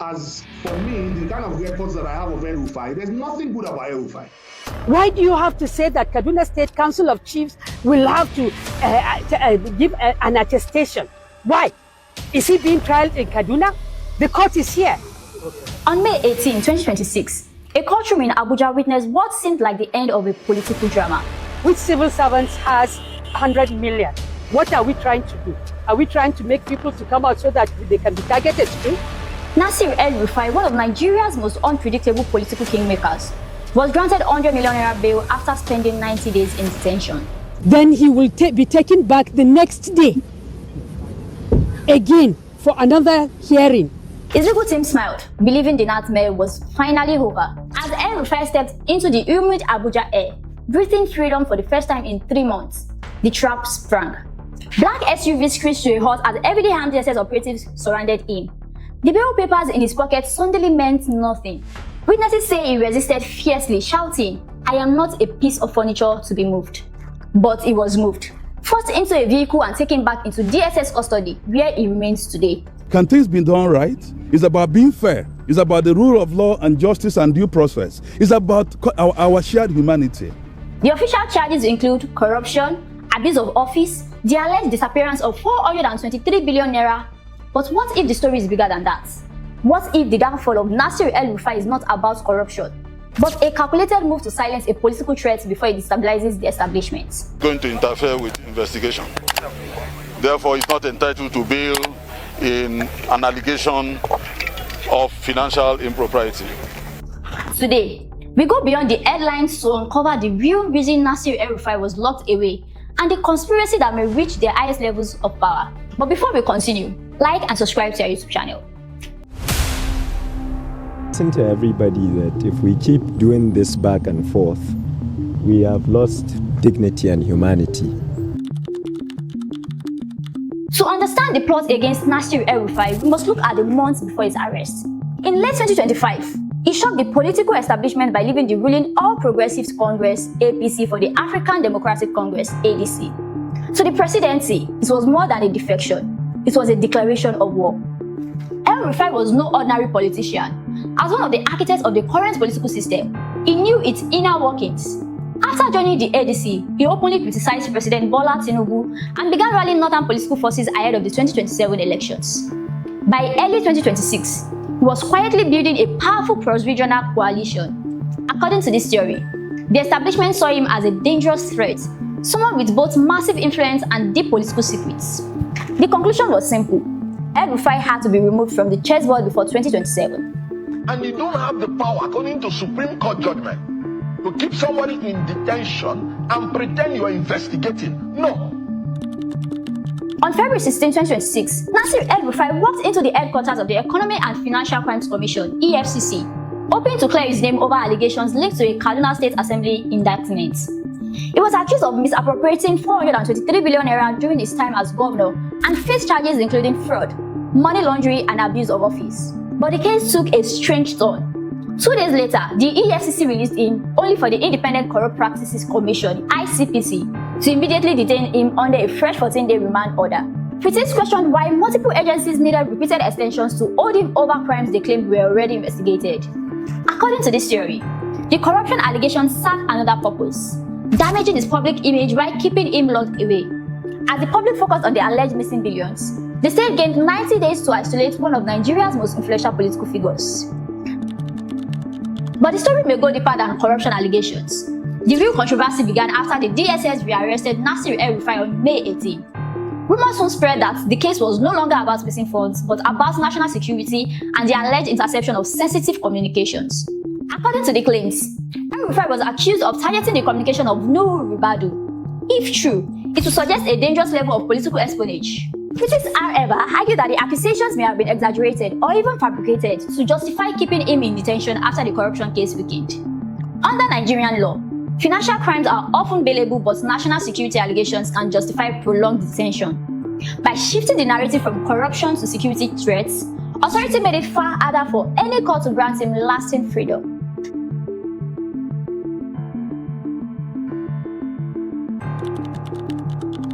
as for me, the kind of records that I have of El-Rufai, there's nothing good about El-Rufai. Why do you have to say that Kaduna State Council of Chiefs will have to give an attestation? Why? Is he being tried in Kaduna? The court is here. On May 18, 2026, a courtroom in Abuja witnessed what seemed like the end of a political drama. Which civil servants has 100 million? What are we trying to do? Are we trying to make people to come out so that they can be targeted too? Nasir El-Rufai, one of Nigeria's most unpredictable political kingmakers, was granted 100 million naira bail after spending 90 days in detention. Then he will be taken back the next day, again, for another hearing. His legal team smiled, believing the nightmare was finally over, as El-Rufai stepped into the humid Abuja air, breathing freedom for the first time in 3 months. The trap sprang. Black SUVs screeched to a halt as everyday armed DSS operatives surrounded him. The bail papers in his pocket suddenly meant nothing. Witnesses say he resisted fiercely, shouting, "I am not a piece of furniture to be moved." But he was moved, forced into a vehicle and taken back into DSS custody, where he remains today. Can things be done right? It's about being fair. It's about the rule of law and justice and due process. It's about our shared humanity. The official charges include corruption, abuse of office, the alleged disappearance of 423 billion naira. But what if the story is bigger than that? What if the downfall of Nasir El-Rufai is not about corruption, but a calculated move to silence a political threat before it destabilizes the establishment? Going to interfere with investigation. Therefore, he's not entitled to bail in an allegation of financial impropriety. Today, we go beyond the headlines to uncover the real reason Nasir El-Rufai was locked away and the conspiracy that may reach their highest levels of power. But before we continue, like and subscribe to our YouTube channel. Listen to everybody that if we keep doing this back and forth, we have lost dignity and humanity. To understand the plot against Nasir El-Rufai, we must look at the months before his arrest. In late 2025, he shocked the political establishment by leaving the ruling All Progressives Congress (APC) for the African Democratic Congress (ADC). To the presidency, it was more than a defection. It was a declaration of war. El-Rufai was no ordinary politician. As one of the architects of the current political system, he knew its inner workings. After joining the ADC, he openly criticized President Bola Tinubu and began rallying northern political forces ahead of the 2027 elections. By early 2026, he was quietly building a powerful cross-regional coalition. According to this theory, the establishment saw him as a dangerous threat, someone with both massive influence and deep political secrets. The conclusion was simple. El-Rufai had to be removed from the chessboard before 2027. And you don't have the power, according to Supreme Court judgment, to keep somebody in detention and pretend you are investigating. No. On February 16, 2026, Nasir El-Rufai walked into the headquarters of the Economic and Financial Crimes Commission (EFCC), hoping to clear his name over allegations linked to a Kaduna State Assembly indictment. He was accused of misappropriating 423 billion naira during his time as governor and faced charges including fraud, money laundering, and abuse of office. But the case took a strange turn. 2 days later, the EFCC released him, only for the Independent Corrupt Practices Commission (ICPC) to immediately detain him under a fresh 14-day remand order. Critics questioned why multiple agencies needed repeated extensions to hold him over crimes they claimed were already investigated. According to this theory, the corruption allegations served another purpose, damaging his public image while keeping him locked away. As the public focused on the alleged missing billions, the state gained 90 days to isolate one of Nigeria's most influential political figures. But the story may go deeper than corruption allegations. The real controversy began after the DSS rearrested Nasir El-Rufai on May 18. Rumors soon spread that the case was no longer about missing funds, but about national security and the alleged interception of sensitive communications. According to the claims, El-Rufai was accused of targeting the communication of Nuhu Ribadu. If true, it would suggest a dangerous level of political espionage. Critics, however, argue that the accusations may have been exaggerated or even fabricated to justify keeping him in detention after the corruption case weakened. Under Nigerian law, financial crimes are often bailable, but national security allegations can justify prolonged detention. By shifting the narrative from corruption to security threats, authority made it far harder for any court to grant him lasting freedom.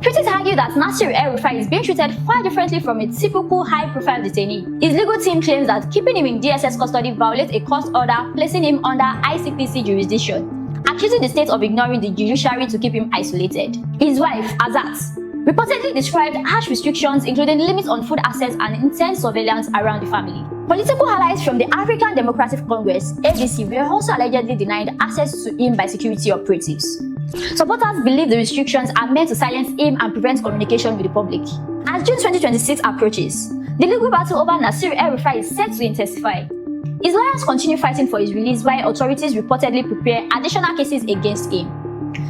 Critics argue that Nasir El-Rufai is being treated far differently from a typical high-profile detainee. His legal team claims that keeping him in DSS custody violates a court order placing him under ICPC jurisdiction, accusing the state of ignoring the judiciary to keep him isolated. His wife, Azat, reportedly described harsh restrictions including limits on food access and intense surveillance around the family. Political allies from the African Democratic Congress, ADC, were also allegedly denied access to him by security operatives. Supporters believe the restrictions are meant to silence him and prevent communication with the public. As June 2026 approaches, the legal battle over Nasir El-Rufai is set to intensify. His lawyers continue fighting for his release while authorities reportedly prepare additional cases against him.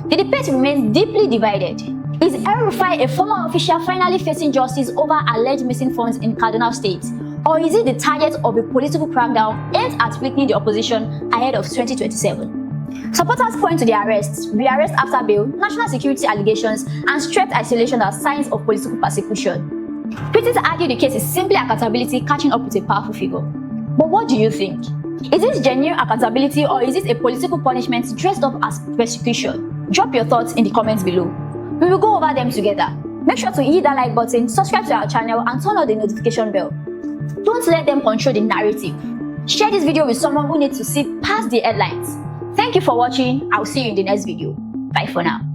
The debate remains deeply divided. Is El-Rufai, a former official, finally facing justice over alleged missing funds in Kaduna State? Or is he the target of a political crackdown aimed at weakening the opposition ahead of 2027? Supporters point to the arrests, rearrest after bail, national security allegations, and strict isolation as signs of political persecution. Critics argue the case is simply accountability catching up with a powerful figure. But what do you think? Is this genuine accountability or is it a political punishment dressed up as persecution? Drop your thoughts in the comments below. We will go over them together. Make sure to hit that like button, subscribe to our channel, and turn on the notification bell. Don't let them control the narrative. Share this video with someone who needs to see past the headlines. Thank you for watching. I'll see you in the next video. Bye for now.